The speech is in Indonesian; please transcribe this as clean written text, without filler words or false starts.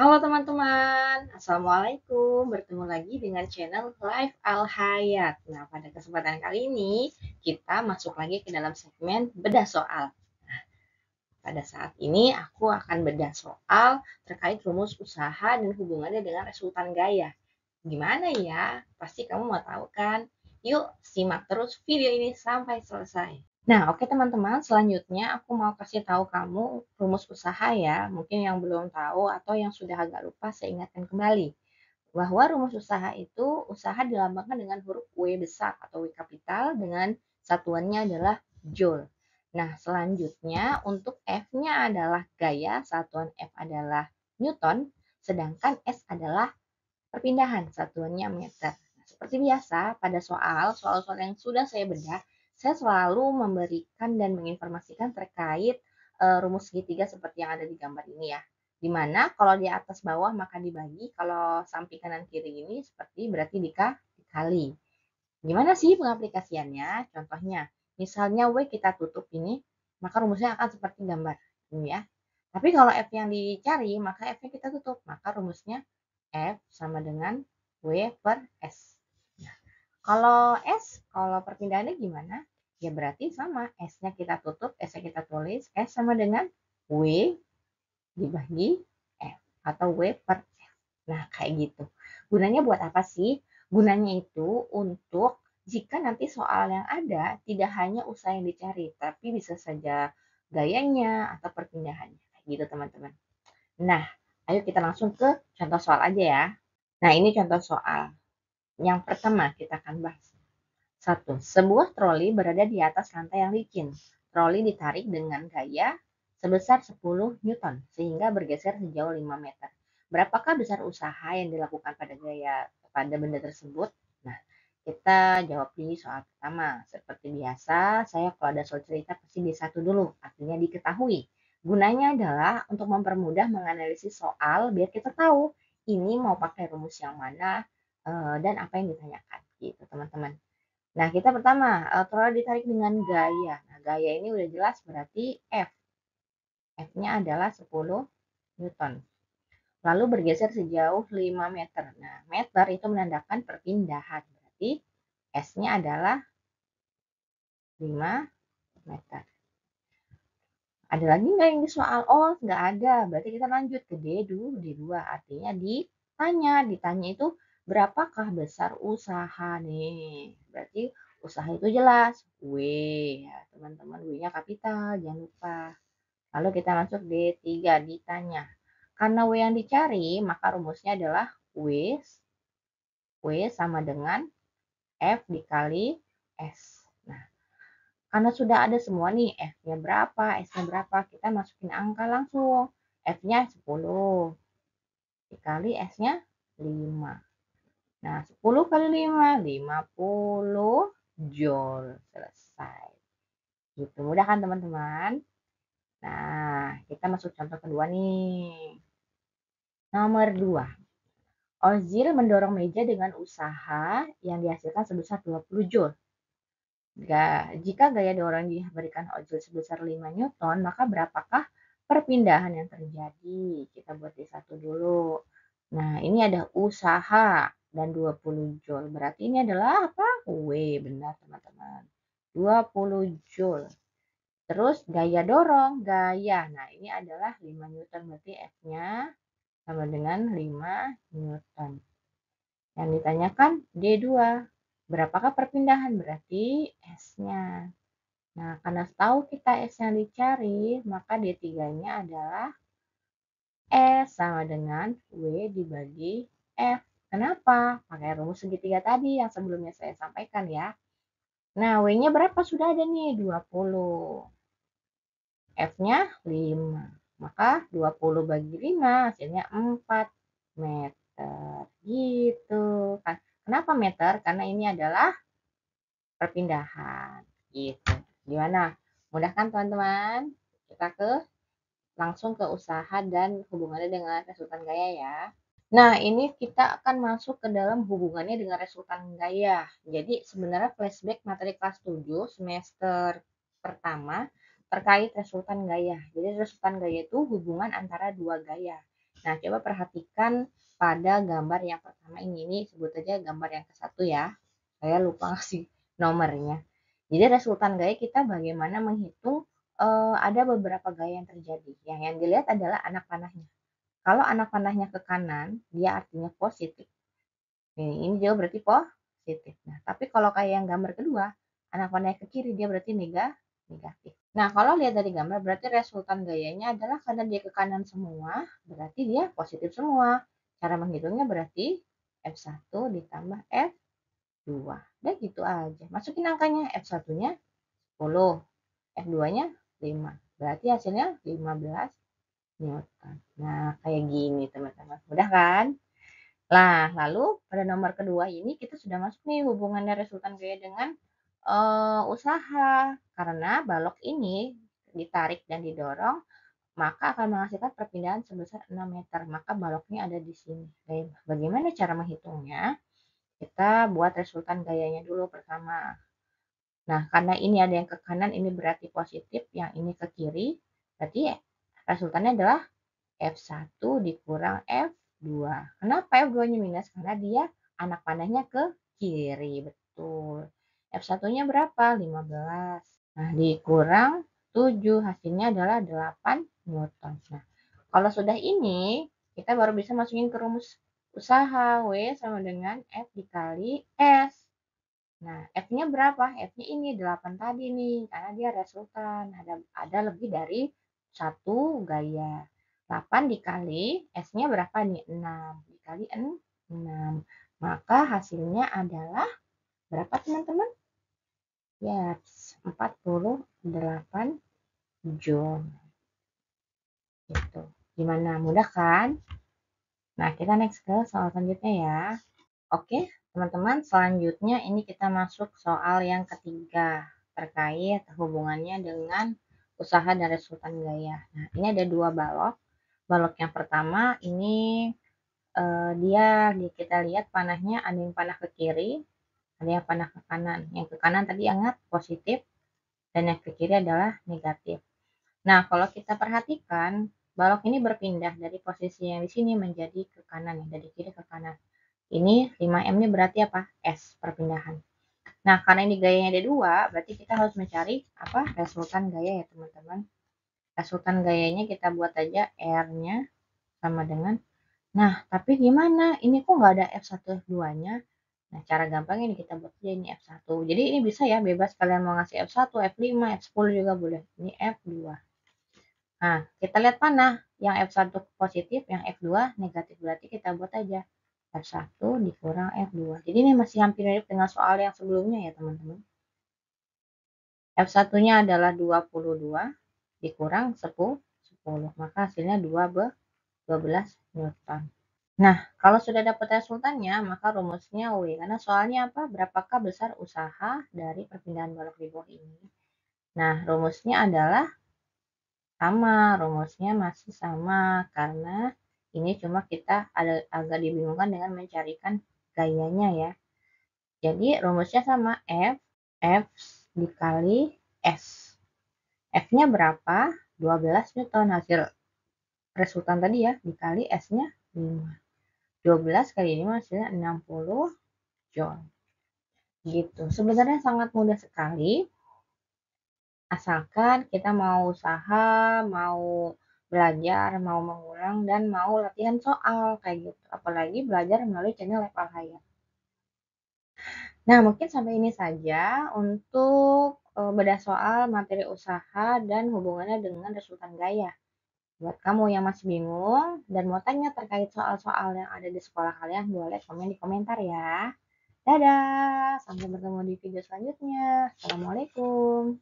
Halo teman-teman, Assalamualaikum. Bertemu lagi dengan channel Live Al Hayat. Nah, pada kesempatan kali ini kita masuk lagi ke dalam segmen bedah soal. Pada saat ini aku akan bedah soal terkait rumus usaha dan hubungannya dengan resultan gaya. Gimana ya? Pasti kamu mau tahu kan? Yuk, simak terus video ini sampai selesai. Nah, oke teman-teman, selanjutnya aku mau kasih tahu kamu rumus usaha ya. Mungkin yang belum tahu atau yang sudah agak lupa, saya ingatkan kembali. Bahwa rumus usaha itu, usaha dilambangkan dengan huruf W besar atau W kapital dengan satuannya adalah joule. Nah, selanjutnya untuk F-nya adalah gaya, satuan F adalah Newton, sedangkan S adalah perpindahan, satuannya meter. Nah, seperti biasa, pada soal-soal yang sudah saya bedah, saya selalu memberikan dan menginformasikan terkait rumus segitiga seperti yang ada di gambar ini ya. Dimana kalau di atas bawah maka dibagi, kalau samping kanan kiri ini seperti berarti dikali. Gimana sih pengaplikasiannya? Contohnya, misalnya W kita tutup ini, maka rumusnya akan seperti gambar ini ya. Tapi kalau F yang dicari, maka F-nya kita tutup. Maka rumusnya F sama dengan W per S. Nah, kalau perpindahannya gimana? Ya berarti sama. S-nya kita tutup, S-nya kita tulis. S sama dengan W dibagi F. Atau W per F. Nah, kayak gitu. Gunanya buat apa sih? Gunanya itu untuk jika nanti soal yang ada tidak hanya usaha yang dicari, tapi bisa saja gayanya atau perpindahannya. Kayak gitu, teman-teman. Nah, ayo kita langsung ke contoh soal aja ya. Nah, ini contoh soal. Yang pertama kita akan bahas. Satu, sebuah troli berada di atas lantai yang licin. Troli ditarik dengan gaya sebesar 10 Newton sehingga bergeser sejauh 5 meter. Berapakah besar usaha yang dilakukan pada benda tersebut? Nah, kita jawab di soal pertama. Seperti biasa, saya kalau ada soal cerita pasti D1 dulu, artinya diketahui. Gunanya adalah untuk mempermudah menganalisis soal biar kita tahu ini mau pakai rumus yang mana dan apa yang ditanyakan gitu, teman-teman. Nah, kita pertama, kalau ditarik dengan gaya. Nah, gaya ini udah jelas berarti F. F-nya adalah 10 Newton. Lalu bergeser sejauh 5 meter. Nah, meter itu menandakan perpindahan. Berarti S-nya adalah 5 meter. Ada lagi nggak yang di soal? Oh, nggak ada. Berarti kita lanjut ke D dulu, D2. Artinya ditanya itu berapakah besar usaha nih? Berarti usaha itu jelas, W ya, teman-teman. W-nya kapital, jangan lupa. Lalu kita masuk D3, ditanya. Karena W yang dicari, maka rumusnya adalah W sama dengan F dikali S. Nah, karena sudah ada semua nih, F-nya berapa, S-nya berapa, kita masukin angka langsung. F-nya 10, dikali S-nya 5. Nah, 10 kali 5, 50 joule. Selesai. Gitu, mudah kan teman-teman? Nah, kita masuk contoh kedua nih. Nomor 2. Ozil mendorong meja dengan usaha yang dihasilkan sebesar 20 joule. Jika gaya dorong diberikan ojol sebesar 5 Newton, maka berapakah perpindahan yang terjadi? Kita buat D1 dulu. Nah, ini ada usaha dan 20 joule. Berarti ini adalah apa? W, benar teman-teman. 20 joule. Terus gaya dorong, gaya. Nah, ini adalah 5 Newton. Berarti F-nya sama dengan 5 Newton. Yang ditanyakan D2. Berapakah perpindahan? Berarti S-nya. Nah, karena tahu kita S yang dicari, maka D3-nya adalah S sama dengan W dibagi F. Kenapa? Pakai rumus segitiga tadi yang sebelumnya saya sampaikan ya. Nah, W-nya berapa? Sudah ada nih, 20. F-nya 5. Maka 20 bagi 5 hasilnya 4 meter. Gitu kan. Kenapa meter? Karena ini adalah perpindahan. Gitu. Gimana? Mudah kan teman-teman? Kita langsung ke usaha dan hubungannya dengan resultan gaya ya. Nah, ini kita akan masuk ke dalam hubungannya dengan resultan gaya. Jadi, sebenarnya flashback materi kelas 7 semester pertama terkait resultan gaya. Jadi, resultan gaya itu hubungan antara dua gaya. Nah, coba perhatikan pada gambar yang pertama ini sebut aja gambar yang ke-1 ya. Saya lupa ngasih nomornya. Jadi resultan gaya kita bagaimana menghitung ada beberapa gaya yang terjadi. Yang dilihat adalah anak panahnya. Kalau anak panahnya ke kanan, dia artinya positif. Ini dia berarti positif. Nah, tapi kalau kayak yang gambar kedua, anak panahnya ke kiri, dia berarti negatif. Nah, kalau lihat dari gambar, berarti resultan gayanya adalah karena dia ke kanan semua, berarti dia positif semua. Cara menghitungnya berarti F1 ditambah F2. Udah gitu aja. Masukin angkanya, F1-nya 10, F2-nya 5. Berarti hasilnya 15 Newton. Nah, kayak gini teman-teman. Mudah kan? Nah, lalu pada nomor kedua ini kita sudah masuk nih hubungannya resultan gaya dengan usaha. Karena balok ini ditarik dan didorong, maka akan menghasilkan perpindahan sebesar 6 meter. Maka baloknya ada di sini. Baik, bagaimana cara menghitungnya? Kita buat resultan gayanya dulu pertama. Nah, karena ini ada yang ke kanan, ini berarti positif, yang ini ke kiri, berarti resultannya adalah F1 dikurang F2. Kenapa F2-nya minus? Karena dia anak panahnya ke kiri. Betul. F1-nya berapa? 15. Nah, dikurang 7. Hasilnya adalah 8 Newton. Nah, kalau sudah ini, kita baru bisa masukin ke rumus usaha. W sama dengan F dikali S. Nah, F-nya berapa? F-nya ini 8 tadi nih, karena dia resultan. Ada lebih dari satu gaya. 8 dikali S-nya berapa nih? 6. Dikali 6. Maka hasilnya adalah berapa teman-teman? Ya, 48 Joule. Gitu. Gimana? Mudah kan? Nah, kita next ke soal selanjutnya ya. Oke, teman-teman, selanjutnya ini kita masuk soal yang ketiga terkait hubungannya dengan usaha dan resultan gaya. Nah, ini ada dua balok. Balok yang pertama ini kita lihat panahnya ada yang panah ke kiri, ada yang panah ke kanan. Yang ke kanan tadi ingat positif dan yang ke kiri adalah negatif. Nah, kalau kita perhatikan balok ini berpindah dari posisi yang di sini menjadi ke kanan, dari kiri ke kanan. Ini 5M ini berarti apa? S, perpindahan. Nah, karena ini gayanya ada dua, berarti kita harus mencari apa? Resultan gaya ya, teman-teman. Resultan gayanya kita buat aja R-nya sama dengan. Nah, tapi gimana? Ini kok nggak ada F1, F2-nya? Nah, cara gampangnya ini kita buat aja ini F1. Jadi ini bisa ya, bebas kalian mau ngasih F1, F5, F10 juga boleh. Ini F2. Nah, kita lihat panah. Yang F1 positif, yang F2 negatif. Berarti kita buat aja F1 dikurang F2. Jadi ini masih hampir mirip dengan soal yang sebelumnya ya teman-teman. F1-nya adalah 22 dikurang 10. Maka hasilnya 12 Newton. Nah, kalau sudah dapat resultannya, maka rumusnya W. Karena soalnya apa? Berapakah besar usaha dari perpindahan balok di bawah ini? Nah, rumusnya adalah sama. Rumusnya masih sama. Karena ini cuma kita agak dibingungkan dengan mencarikan gayanya ya. Jadi rumusnya sama F, F dikali S. F-nya berapa? 12 Newton. Hasil resultan tadi ya, dikali S-nya 5. 12 kali 5 hasilnya 60 Joule. Gitu. Sebenarnya sangat mudah sekali. Asalkan kita mau usaha, mau belajar, mau mengulang, dan mau latihan soal kayak gitu. Apalagi belajar melalui channel Live Alhayat. Nah, mungkin sampai ini saja untuk bedah soal materi usaha dan hubungannya dengan resultan gaya. Buat kamu yang masih bingung dan mau tanya terkait soal-soal yang ada di sekolah kalian, boleh komen di komentar ya. Dadah, sampai bertemu di video selanjutnya. Assalamualaikum.